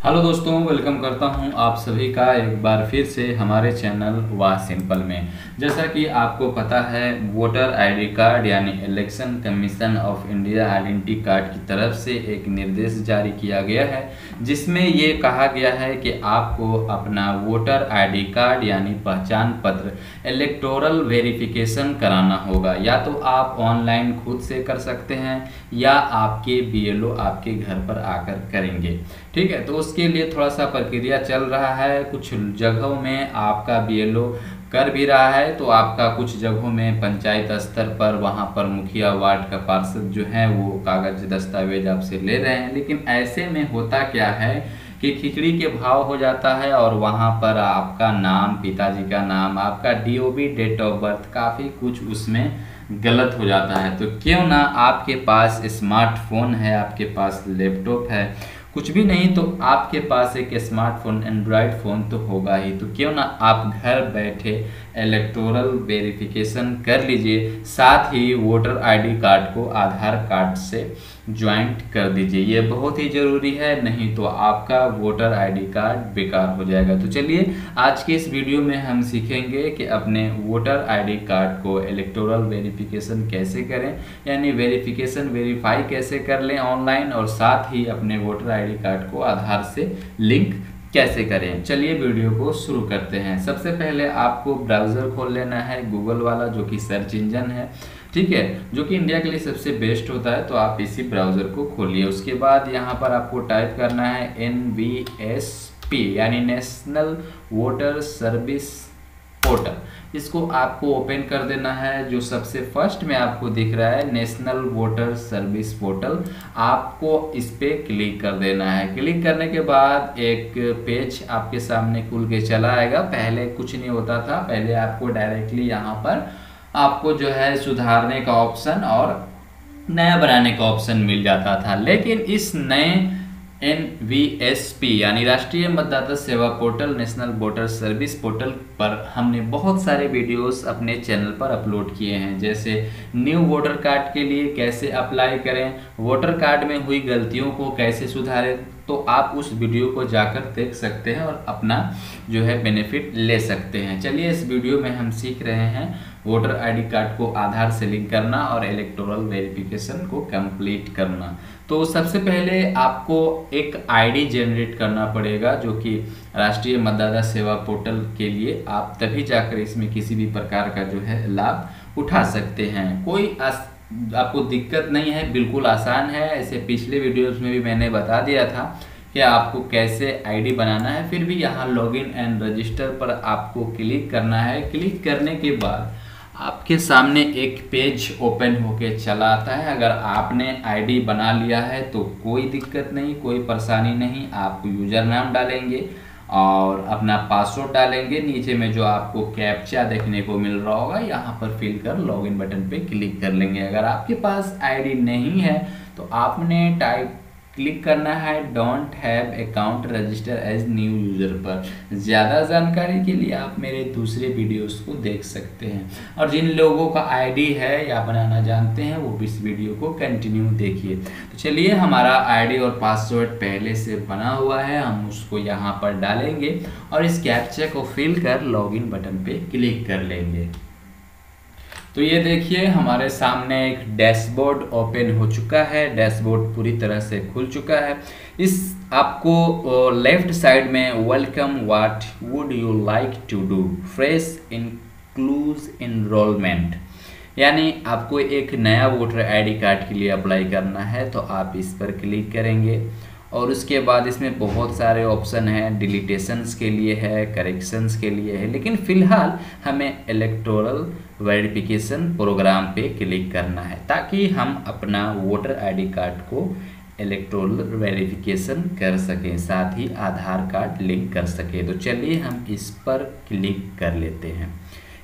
Hello दोस्तों, welcome करता हूं आप सभी का एक बार फिर से हमारे चैनल वाह सिंपल में। जैसा कि आपको पता है, वोटर आईडी कार्ड यानी election commission of India identity card की तरफ से एक निर्देश जारी किया गया है, जिसमें ये कहा गया है कि आपको अपना वोटर आईडी कार्ड यानी पहचान पत्र इलेक्टोरल वेरिफिकेशन कराना होगा। या तो आप ऑनलाइन खुद से कर सकते हैं या आपके बीएलओ आपके घर पर आकर करेंगे। ठीक है, तो उसके लिए थोड़ा सा प्रक्रिया चल रहा है। कुछ जगहों में आपका बीएलओ कर भी रहा है, तो आपका कुछ जगहों में पंचायत स्तर पर वहाँ पर मुखिया वार्ड का पार्षद जो है वो कागज दस्तावेज आपसे ले रहे हैं। लेकिन ऐसे में होता क्या है कि खिचड़ी के भाव हो जाता है और वहाँ पर आपका नाम, पिताजी का नाम, आपका डीओबी डेट ऑफ बर्थ, काफ़ी कुछ उसमें गलत हो जाता है। तो क्यों ना आपके पास स्मार्टफोन है, आपके पास लैपटॉप है, कुछ भी नहीं तो आपके पास एक स्मार्टफोन, एंड्रॉयड फ़ोन तो होगा ही, तो क्यों ना आप घर बैठे इलेक्टोरल वेरिफिकेशन कर लीजिए। साथ ही वोटर आईडी कार्ड को आधार कार्ड से ज्वाइंट कर दीजिए। ये बहुत ही ज़रूरी है, नहीं तो आपका वोटर आईडी कार्ड बेकार हो जाएगा। तो चलिए आज के इस वीडियो में हम सीखेंगे कि अपने वोटर आईडी कार्ड को इलेक्टोरल वेरिफिकेशन कैसे करें, यानी वेरीफाई कैसे कर लें ऑनलाइन, और साथ ही अपने वोटर आईडी कार्ड को आधार से लिंक कैसे करें। चलिए वीडियो को शुरू करते हैं। सबसे पहले आपको ब्राउज़र खोल लेना है, गूगल वाला, जो कि सर्च इंजन है, ठीक है, जो कि इंडिया के लिए सबसे बेस्ट होता है। तो आप इसी ब्राउज़र को खोलिए। उसके बाद यहाँ पर आपको टाइप करना है NVSP यानी नेशनल वोटर सर्विस पोर्टल। इसको आपको ओपन कर देना है। जो सबसे फर्स्ट में आपको दिख रहा है नेशनल वोटर सर्विस पोर्टल, आपको इस पे क्लिक कर देना है। क्लिक करने के बाद एक पेज आपके सामने खुल के चला आएगा। पहले कुछ नहीं होता था, पहले आपको डायरेक्टली यहाँ पर आपको जो है सुधारने का ऑप्शन और नया बनाने का ऑप्शन मिल जाता था। लेकिन इस नए NVSP यानी राष्ट्रीय मतदाता सेवा portal, national voter service portal पर हमने बहुत सारे वीडियोस अपने चैनल पर अपलोड किए हैं। जैसे न्यू वोटर कार्ड के लिए कैसे अप्लाई करें, वोटर कार्ड में हुई गलतियों को कैसे सुधारें, तो आप उस वीडियो को जाकर देख सकते हैं और अपना जो है बेनिफिट ले सकते हैं। चलिए इस वीडियो में हम सीख रहे हैं वोटर आईडी कार्ड को आधार से लिंक करना और इलेक्टोरल वेरिफिकेशन को कंप्लीट करना। तो सबसे पहले आपको एक आईडी जनरेट करना पड़ेगा, जो कि राष्ट्रीय मतदाता सेवा पोर्टल के लिए आप तभी जाकर इसमें किसी भी प्रकार का जो है लाभ उठा सकते हैं। कोई आपको दिक्कत नहीं है, बिल्कुल आसान है। ऐसे पिछले वीडियोस में भी मैंने बता दिया था कि आपको कैसे आईडी बनाना है। फिर भी यहाँ लॉगिन एंड रजिस्टर पर आपको क्लिक करना है। क्लिक करने के बाद आपके सामने एक पेज ओपन होके चला आता है। अगर आपने आईडी बना लिया है तो कोई दिक्कत नहीं, कोई परेशानी नहीं। आप यूजर नाम डालेंगे और अपना पासवर्ड डालेंगे। नीचे में जो आपको कैप्चा देखने को मिल रहा होगा, यहाँ पर फिल कर लॉगिन बटन पे क्लिक कर लेंगे। अगर आपके पास आईडी नहीं है तो आपने क्लिक करना है don't have account register as new user पर। ज़्यादा जानकारी के लिए आप मेरे दूसरे वीडियोस को देख सकते हैं, और जिन लोगों का आईडी है या बनाना जानते हैं वो इस वीडियो को कंटिन्यू देखिए। तो चलिए, हमारा आईडी और पासवर्ड पहले से बना हुआ है, हम उसको यहाँ पर डालेंगे और इस कैप्चा को फिल कर लॉगिन बटन पे क्लिक कर लेंगे। तो ये देखिए हमारे सामने एक डैशबोर्ड ओपन हो चुका है। डैशबोर्ड पूरी तरह से खुल चुका है। इस आपको लेफ्ट साइड में welcome, what would you like to do, fresh inclusion enrolment, यानी आपको एक नया वोटर आईडी कार्ड के लिए अप्लाई करना है, तो आप इस पर क्लिक करेंगे। और उसके बाद इसमें बहुत सारे ऑप्शन हैं, डिलीटेशंस के लिए है, करेक्शंस के लिए है, लेकिन फ़िलहाल हमें इलेक्टोरल वेरिफिकेशन प्रोग्राम पे क्लिक करना है, ताकि हम अपना वोटर आईडी कार्ड को इलेक्टोरल वेरिफिकेशन कर सकें, साथ ही आधार कार्ड लिंक कर सकें। तो चलिए हम इस पर क्लिक कर लेते हैं।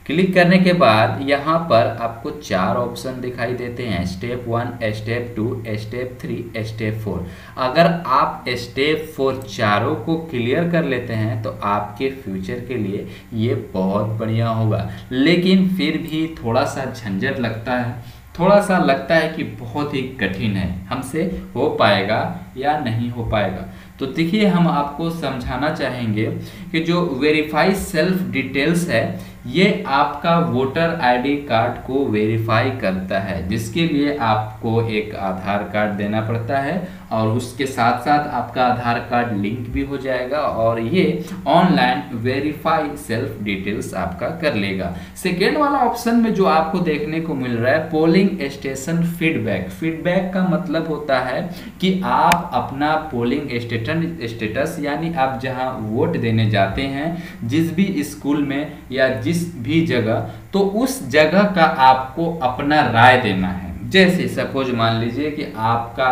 क्लिक करने के बाद यहाँ पर आपको 4 ऑप्शन दिखाई देते हैं, स्टेप 1, स्टेप 2, स्टेप 3, स्टेप 4। अगर आप स्टेप 4 चारों को क्लियर कर लेते हैं तो आपके फ्यूचर के लिए ये बहुत बढ़िया होगा। लेकिन फिर भी थोड़ा सा झंझट लगता है, थोड़ा सा लगता है कि बहुत ही कठिन है, हमसे हो पाएगा या नहीं हो पाएगा। तो देखिए हम आपको समझाना चाहेंगे कि जो वेरीफाई सेल्फ डिटेल्स है ये आपका वोटर आईडी कार्ड को वेरीफाई करता है, जिसके लिए आपको एक आधार कार्ड देना पड़ता है और उसके साथ साथ आपका आधार कार्ड लिंक भी हो जाएगा और ये ऑनलाइन वेरीफाई सेल्फ डिटेल्स आपका कर लेगा। सेकेंड वाला ऑप्शन में जो आपको देखने को मिल रहा है पोलिंग स्टेशन फीडबैक। फीडबैक का मतलब होता है कि आप अपना पोलिंग स्टेटस यानी आप जहां वोट देने जाते हैं जिस भी स्कूल में या जिस भी जगह, तो उस जगह का आपको अपना राय देना है। जैसे सपोज मान लीजिए कि आपका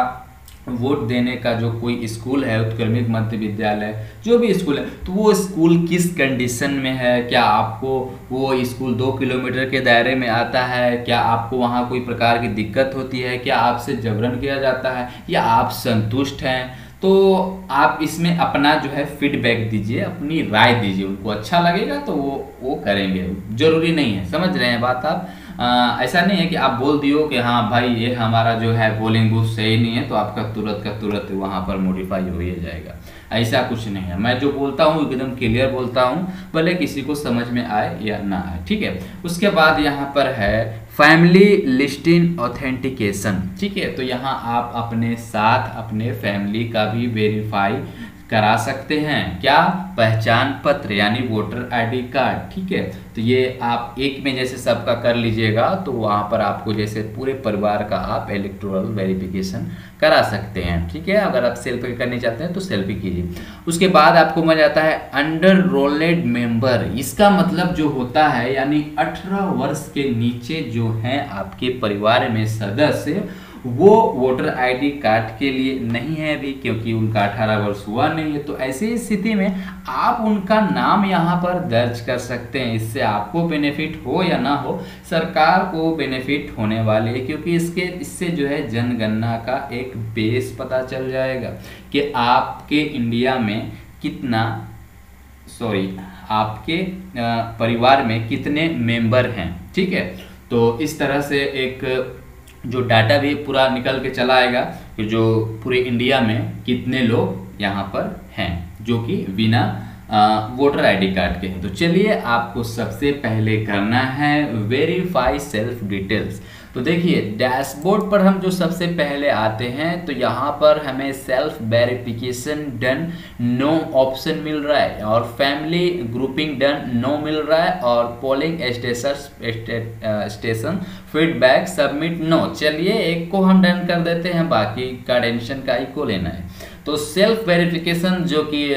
वोट देने का जो कोई स्कूल है, उत्क्रमिक मध्य विद्यालय जो भी स्कूल है, तो वो स्कूल किस कंडीशन में है, क्या आपको वो स्कूल 2 किलोमीटर के दायरे में आता है, क्या आपको वहाँ कोई प्रकार की दिक्कत होती है, क्या आपसे जबरन किया जाता है या आप संतुष्ट हैं, तो आप इसमें अपना जो है फीडबैक दीजिए, अपनी राय दीजिए। उनको अच्छा लगेगा तो वो करेंगे, जरूरी नहीं है। समझ रहे हैं बात आप? ऐसा नहीं है कि आप बोल दियो कि हाँ भाई ये हमारा जो है पोलिंग बूथ सही नहीं है तो आपका तुरंत का तुरंत वहाँ पर मॉडिफाई हो ही जाएगा। ऐसा कुछ नहीं है। मैं जो बोलता हूँ एकदम क्लियर बोलता हूँ, भले किसी को समझ में आए या ना आए, ठीक है। उसके बाद यहाँ पर है फैमिली लिस्टिंग ऑथेंटिकेशन, ठीक है। तो यहाँ आप अपने साथ अपने फैमिली का भी वेरीफाई करा सकते हैं। क्या? पहचान पत्र यानी वोटर आईडी कार्ड, ठीक है। तो ये आप एक में जैसे सबका कर लीजिएगा तो वहाँ पर आपको जैसे पूरे परिवार का आप इलेक्टोरल वेरिफिकेशन करा सकते हैं, ठीक है। अगर आप सेल्फी करनी चाहते हैं तो सेल्फी कीजिए। उसके बाद आपको मिल जाता है अंडर रोलेड मेंबर। इसका मतलब जो होता है यानी 18 वर्ष के नीचे जो हैं आपके परिवार में सदस्य, वो वोटर आईडी कार्ड के लिए नहीं है अभी, क्योंकि उनका 18 वर्ष हुआ नहीं है। तो ऐसी स्थिति में आप उनका नाम यहाँ पर दर्ज कर सकते हैं। इससे आपको बेनिफिट हो या ना हो, सरकार को बेनिफिट होने वाली है, क्योंकि इससे जो है जनगणना का एक बेस पता चल जाएगा कि आपके इंडिया में आपके परिवार में कितने मेंबर हैं, ठीक है। तो इस तरह से एक जो डाटा भी पूरा निकल के चला आएगा कि जो पूरे इंडिया में कितने लोग यहाँ पर हैं जो कि बिना वोटर आईडी कार्ड के हैं। तो चलिए आपको सबसे पहले करना है वेरीफाई सेल्फ डिटेल्स। तो देखिए डैशबोर्ड पर हम जो सबसे पहले आते हैं तो यहाँ पर हमें self verification done no option मिल रहा है और फैमिली ग्रुपिंग डन नो मिल रहा है और polling station feedback submit no. चलिए एक को हम डन कर देते हैं, बाकी का टेंशन का ही को लेना है। तो सेल्फ वेरिफिकेशन जो कि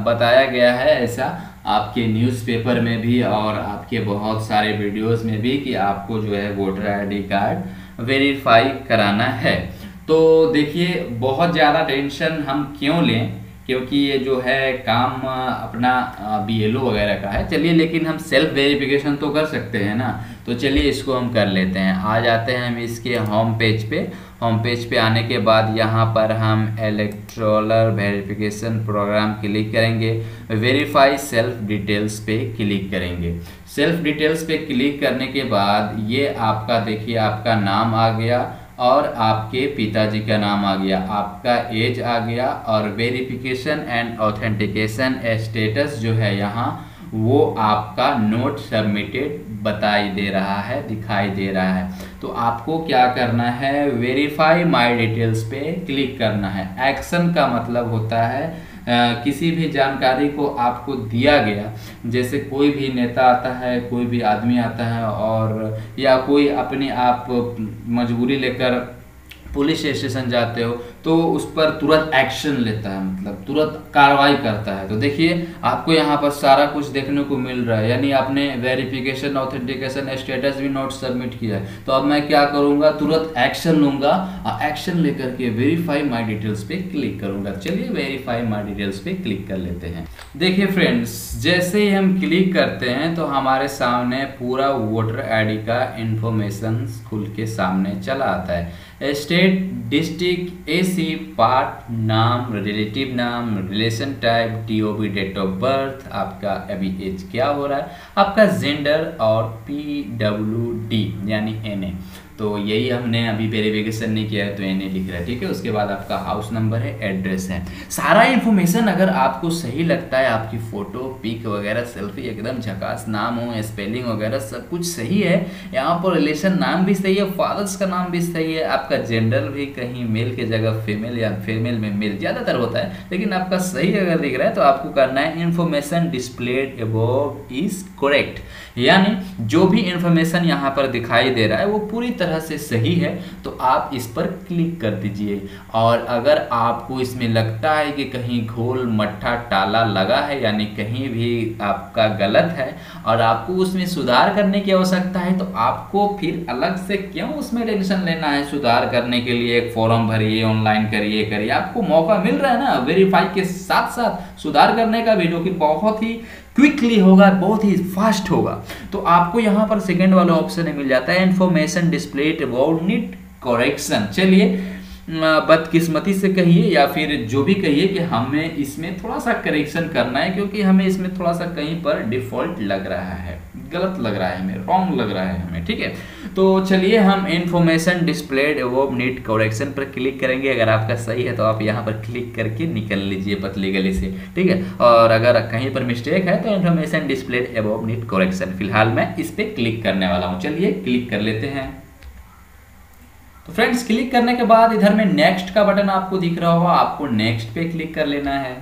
बताया गया है ऐसा आपके न्यूज़पेपर में भी और आपके बहुत सारे वीडियोस में भी कि आपको जो है वोटर आईडी कार्ड वेरीफाई कराना है। तो देखिए बहुत ज़्यादा टेंशन हम क्यों लें, क्योंकि ये जो है काम अपना BLO वगैरह का है। चलिए लेकिन हम सेल्फ वेरिफिकेशन तो कर सकते हैं ना, तो चलिए इसको हम कर लेते हैं। आ जाते हैं हम इसके होम पेज पे। होम पेज पे आने के बाद यहाँ पर हम इलेक्टोरल वेरिफिकेशन प्रोग्राम क्लिक करेंगे, वेरीफाई सेल्फ डिटेल्स पे क्लिक करेंगे। सेल्फ डिटेल्स पे क्लिक करने के बाद ये आपका देखिए आपका नाम आ गया और आपके पिताजी का नाम आ गया, आपका एज आ गया और वेरिफिकेशन एंड ऑथेंटिकेशन स्टेटस जो है यहाँ वो आपका नोट सबमिटेड बताई दे रहा है, दिखाई दे रहा है। तो आपको क्या करना है, वेरीफाई माय डिटेल्स पे क्लिक करना है। एक्शन का मतलब होता है किसी भी जानकारी को आपको दिया गया, जैसे कोई भी नेता आता है, कोई भी आदमी आता है और या कोई अपने आप मजबूरी लेकर पुलिस स्टेशन जाते हो तो उस पर तुरंत एक्शन लेता है, मतलब तुरंत कार्रवाई करता है। तो देखिए आपको यहाँ पर सारा कुछ देखने को मिल रहा है, यानी आपने वेरिफिकेशन ऑथेंटिकेशन स्टेटस भी नोट सबमिट किया है। तो अब मैं क्या करूँगा, तुरंत एक्शन लूँगा और एक्शन लेकर के वेरीफाई माय डिटेल्स पे क्लिक करूँगा। चलिए वेरीफाई माय डिटेल्स पे क्लिक कर लेते हैं। देखिए फ्रेंड्स, जैसे ही हम क्लिक करते हैं तो हमारे सामने पूरा वोटर आईडी का इंफॉर्मेशन खुल के सामने चला आता है। स्टेट, डिस्ट्रिक्ट, AC, पार्ट, नाम, रिलेटिव नाम, relation type, DOB date of birth, आपका अभी एज क्या हो रहा है, आपका जेंडर और PWD यानी NA। तो यही हमने अभी वेरिफिकेशन नहीं किया है तो ये नहीं दिख रहा है, ठीक है। उसके बाद आपका हाउस नंबर है, एड्रेस है, सारा इन्फॉर्मेशन अगर आपको सही लगता है, आपकी फ़ोटो पिक वगैरह सेल्फी एकदम झकास, नाम हो स्पेलिंग वगैरह सब कुछ सही है, यहाँ पर रिलेशन नाम भी सही है, फादर्स का नाम भी सही है, आपका जेंडर भी कहीं मेल की जगह फीमेल या फीमेल में मेल ज़्यादातर होता है, लेकिन आपका सही अगर दिख रहा है तो आपको करना है information displayed above is correct, यानी जो भी इंफॉर्मेशन यहाँ पर दिखाई दे रहा है वो पूरी तरह से सही है, तो आप इस पर क्लिक कर दीजिए। और अगर आपको इसमें लगता है कि कहीं घोल मट्ठा टाला लगा है, यानी कहीं भी आपका गलत है और आपको उसमें सुधार करने की आवश्यकता है, तो आपको फिर अलग से क्यों उसमें टेंशन लेना है। सुधार करने के लिए एक फॉर्म भरिए, ऑनलाइन करिए, आपको मौका मिल रहा है ना वेरीफाई के साथ साथ सुधार करने का भी, जो कि बहुत ही क्विकली होगा, बहुत ही फास्ट होगा। तो आपको यहाँ पर सेकेंड वाला ऑप्शन मिल जाता है information displayed about need correction. चलिए बदकिस्मती से कहिए या फिर जो भी कहिए कि हमें इसमें थोड़ा सा करेक्शन करना है, क्योंकि हमें इसमें थोड़ा सा कहीं पर डिफॉल्ट लग रहा है, गलत लग रहा है, हमें रॉन्ग लग रहा है हमें, ठीक है। तो चलिए हम information displayed above need correction पर क्लिक करेंगे। अगर आपका सही है तो आप यहाँ पर क्लिक करके निकल लीजिए पतली गली से, ठीक है। और अगर कहीं पर मिस्टेक है तो information displayed above need correction, फिलहाल मैं इस पर क्लिक करने वाला हूँ। चलिए क्लिक कर लेते हैं। तो फ्रेंड्स क्लिक करने के बाद इधर में नेक्स्ट का बटन आपको दिख रहा होगा, आपको नेक्स्ट पे क्लिक कर लेना है।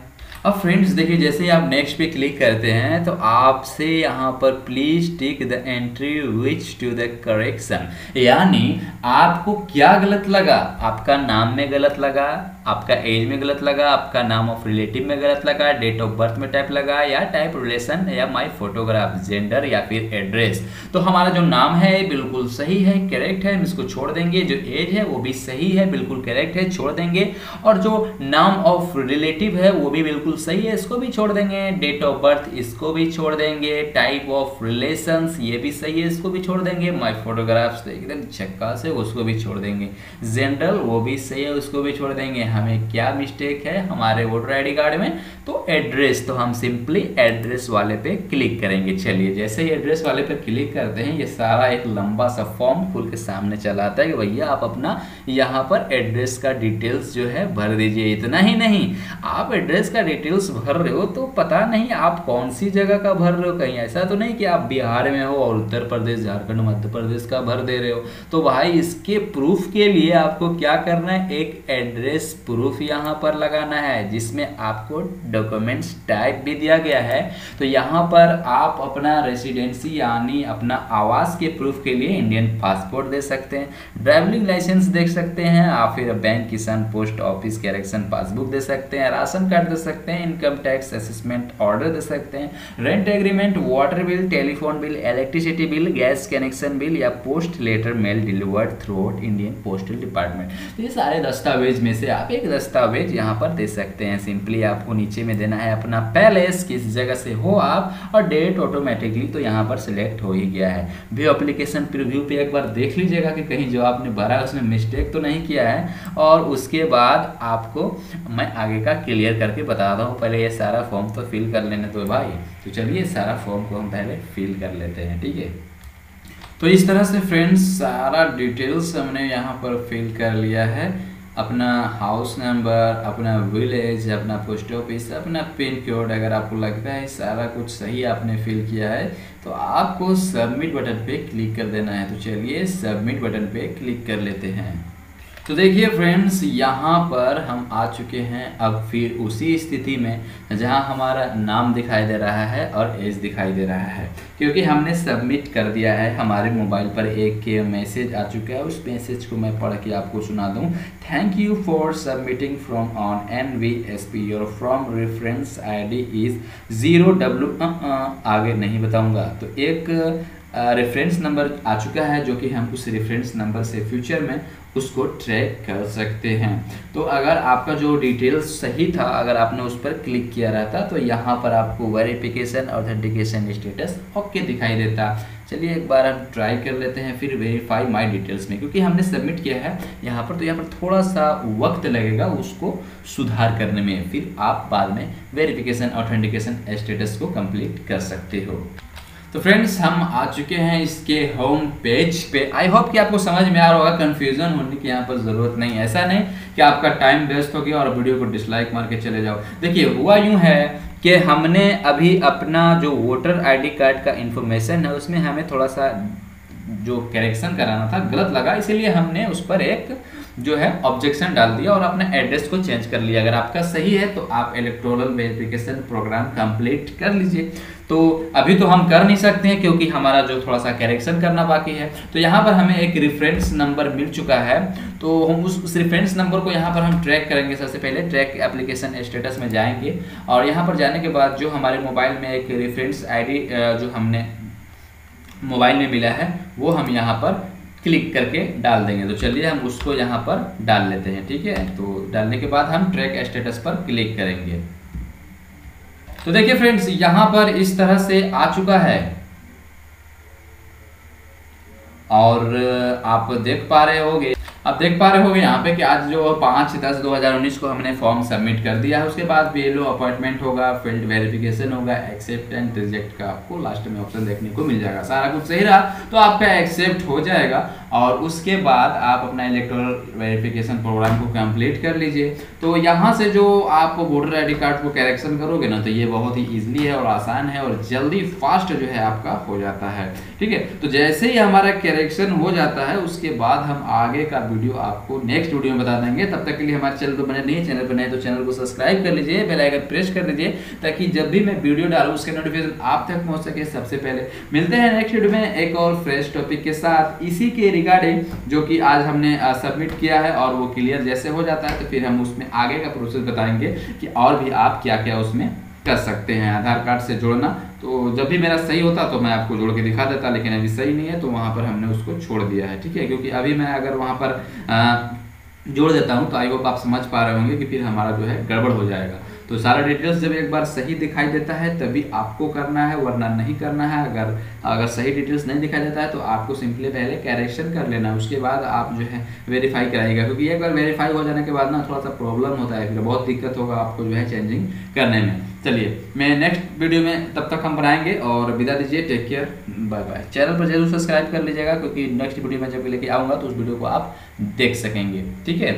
अब फ्रेंड्स देखिए, जैसे ही आप नेक्स्ट पे क्लिक करते हैं तो आपसे यहाँ पर please tick the entry which to the correction, यानी आपको क्या गलत लगा, आपका नाम में गलत लगा, आपका एज में गलत लगा, आपका नाम ऑफ रिलेटिव में गलत लगा, डेट ऑफ बर्थ में टाइप लगा, या टाइप रिलेशन या माय फोटोग्राफ, जेंडर या फिर एड्रेस। तो हमारा जो नाम है बिल्कुल सही है, करेक्ट है, हम इसको छोड़ देंगे। जो एज है वो भी सही है, बिल्कुल करेक्ट है, छोड़ देंगे। और जो नाम ऑफ रिलेटिव है वो भी बिल्कुल सही है, इसको भी छोड़ देंगे। डेट ऑफ बर्थ इसको भी छोड़ देंगे। टाइप ऑफ रिलेशंस ये भी सही है, इसको भी छोड़ देंगे। माय फोटोग्राफ्स तो एकदम झक्कास है, उसको भी छोड़ देंगे। जेंडर वो भी सही है, उसको भी छोड़ देंगे। हमें क्या मिस्टेक है हमारे वोटर आईडी कार्ड में, तो एड्रेस, तो हम सिंपली एड्रेस वाले पे क्लिक करेंगे। चलिए जैसे ही एड्रेस वाले पे क्लिक करते हैं ये सारा एक लंबा सा फॉर्म खुल के सामने चला आता है कि भैया आप अपना यहाँ पर एड्रेस का डिटेल्स जो है भर दीजिए। इतना ही नहीं, आप एड्रेस का डिटेल्स भर रहे हो तो पता नहीं आप कौन सी जगह का भर रहे हो, कहीं ऐसा तो नहीं कि आप बिहार में हो और उत्तर प्रदेश, झारखंड, मध्य प्रदेश का भर दे रहे हो। तो भाई इसके प्रूफ के लिए आपको क्या करना है, एक एड्रेस प्रूफ यहाँ पर लगाना है, जिसमें आपको डॉक्यूमेंट्स टाइप भी दिया गया है। तो यहाँ पर आप अपना रेसिडेंसी यानी अपना आवास के प्रूफ के लिए इंडियन पासपोर्ट दे सकते हैं, ड्राइविंग लाइसेंस देख सकते हैं, आप फिर बैंक, किसान, पोस्ट ऑफिस करेक्शन पासबुक दे सकते हैं, राशन कार्ड दे सकते हैं, इनकम टैक्स असेसमेंट ऑर्डर दे सकते हैं, rent agreement, water bill, telephone bill, electricity bill, gas connection bill या post letter mail delivered throughout Indian postal department. तो ये सारे दस्तावेज में से आप एक दस्तावेज यहाँ पर दे सकते हैं। सिंपली आपको नीचे में देना है अपना पैलेस, किस जगह से हो आप, और डेट ऑटोमेटिकली तो यहाँ पर सिलेक्ट हो ही गया है। व्यू एप्लीकेशन प्रीव्यू पे एक बार देख लीजिएगा कि कहीं जो आपने भरा उसमें मिस्टेक तो नहीं किया है, और उसके बाद आपको मैं आगे का क्लियर करके बताता हूँ। पहले ये सारा फॉर्म तो फिल कर लेने तो भाई, तो चलिए सारा फॉर्म को हम पहले फिल कर लेते हैं, ठीक है। तो इस तरह से फ्रेंड्स सारा डिटेल्स हमने यहाँ पर फिल कर लिया है, अपना हाउस नंबर, अपना विलेज, अपना पोस्ट ऑफिस, अपना पिन कोड। अगर आपको लगता है सारा कुछ सही आपने फिल किया है तो आपको सबमिट बटन पे क्लिक कर देना है। तो चलिए सबमिट बटन पे क्लिक कर लेते हैं। तो देखिए फ्रेंड्स यहाँ पर हम आ चुके हैं अब फिर उसी स्थिति में जहाँ हमारा नाम दिखाई दे रहा है और एज दिखाई दे रहा है, क्योंकि हमने सबमिट कर दिया है। हमारे मोबाइल पर एक मैसेज आ चुका है, उस मैसेज को मैं पढ़ के आपको सुना दूँ। Thank you for submitting from on NVSP your from reference ID is 0W आगे नहीं बताऊँगा। तो एक रेफरेंस नंबर आ चुका है जो कि हम उस रेफरेंस नंबर से फ्यूचर में उसको ट्रैक कर सकते हैं। तो अगर आपका जो डिटेल्स सही था, अगर आपने उस पर क्लिक किया रहता तो यहाँ पर आपको वेरिफिकेशन ऑथेंटिकेशन स्टेटस ओके दिखाई देता। चलिए एक बार हम ट्राई कर लेते हैं फिर वेरीफाई माय डिटेल्स में, क्योंकि हमने सबमिट किया है यहाँ पर, तो यहाँ पर थोड़ा सा वक्त लगेगा उसको सुधार करने में। फिर आप बाद में वेरिफिकेशन ऑथेंटिकेशन स्टेटस को कंप्लीट कर सकते हो। तो फ्रेंड्स हम आ चुके हैं इसके होम पेज पे। आई होप कि आपको समझ में आ रहा होगा, कंफ्यूजन होने की यहाँ पर ज़रूरत नहीं। ऐसा नहीं कि आपका टाइम वेस्ट हो गया और वीडियो को डिसलाइक मार के चले जाओ। देखिए हुआ यूँ है कि हमने अभी अपना जो वोटर आईडी कार्ड का इंफॉर्मेशन है उसमें हमें थोड़ा सा जो करेक्शन कराना था गलत लगा, इसीलिए हमने उस पर एक जो है ऑब्जेक्शन डाल दिया और अपने एड्रेस को चेंज कर लिया। अगर आपका सही है तो आप इलेक्टोरल वेरिफिकेशन प्रोग्राम कंप्लीट कर लीजिए। तो अभी तो हम कर नहीं सकते हैं क्योंकि हमारा जो थोड़ा सा करेक्शन करना बाकी है। तो यहाँ पर हमें एक रेफरेंस नंबर मिल चुका है, तो हम उस रेफरेंस नंबर को यहाँ पर हम ट्रैक करेंगे। सबसे पहले ट्रैक एप्लीकेशन स्टेटस में जाएंगे और यहाँ पर जाने के बाद जो हमारे मोबाइल में एक रेफरेंस आईडी जो हमने मोबाइल में मिला है वो हम यहाँ पर क्लिक करके डाल देंगे। तो चलिए हम उसको यहाँ पर डाल लेते हैं, ठीक है। तो डालने के बाद हम ट्रैक स्टेटस पर क्लिक करेंगे। तो देखिए फ्रेंड्स यहाँ पर इस तरह से आ चुका है और आप देख पा रहे होंगे यहाँ पे कि आज जो 5/10/2019 को हमने फॉर्म सबमिट कर दिया है। उसके बाद बीएलओ अपॉइंटमेंट होगा, फील्ड वेरिफिकेशन होगा, एक्सेप्ट एंड रिजेक्ट का आपको लास्ट में ऑप्शन देखने को मिल जाएगा। सारा कुछ सही रहा तो आपका एक्सेप्ट हो जाएगा और उसके बाद आप अपना इलेक्टोरल वेरिफिकेशन प्रोग्राम को कंप्लीट कर लीजिए। तो यहाँ से जो आप वोटर आईडी कार्ड को करेक्शन करोगे ना, तो ये बहुत ही ईजिली है और आसान है और जल्दी फास्ट जो है आपका हो जाता है, ठीक है। तो जैसे ही हमारा करेक्शन हो जाता है उसके बाद हम आगे का वीडियो आपको नेक्स्ट वीडियो में बता देंगे। तब तक के लिए हमारे चैनल पर बने नहीं, चैनल पर नए तो चैनल को सब्सक्राइब कर लीजिए, बेल आइकन प्रेस कर दीजिए ताकि जब भी मैं वीडियो डालूं उसके नोटिफिकेशन आप तक पहुंच सके सबसे पहले। मिलते हैं नेक्स्ट वीडियो में एक और फ्रेश टॉपिक के साथ इसी के रिगार्डिंग जो कि आज हमने सबमिट किया है। और वो क्लियर जैसे हो जाता है तो फिर हम उसमें आगे का प्रोसेस बताएंगे कि और भी आप क्या क्या उसमें कर सकते हैं। आधार कार्ड से जोड़ना, तो जब भी मेरा सही होता तो मैं आपको जोड़ के दिखा देता, लेकिन अभी सही नहीं है तो वहाँ पर हमने उसको छोड़ दिया है, ठीक है। क्योंकि अभी मैं अगर वहाँ पर जोड़ देता हूँ तो आई होप आप समझ पा रहे होंगे कि फिर हमारा जो है गड़बड़ हो जाएगा। तो सारा डिटेल्स जब एक बार सही दिखाई देता है तभी आपको करना है, वरना नहीं करना है। अगर सही डिटेल्स नहीं दिखाई देता है तो आपको सिंपली पहले करेक्शन कर लेना है, उसके बाद आप जो है वेरीफाई कराइएगा। क्योंकि एक बार वेरीफाई हो जाने के बाद ना थोड़ा सा प्रॉब्लम होता है, फिर बहुत दिक्कत होगा आपको जो है चेंजिंग करने में। चलिए मैं नेक्स्ट वीडियो में तब तक हम बनाएंगे और विदा दीजिए। Take care, bye bye. Channel पर जरूर सब्सक्राइब कर लीजिएगा क्योंकि नेक्स्ट वीडियो में जब लेके आऊँगा तो उस वीडियो को आप देख सकेंगे, ठीक है।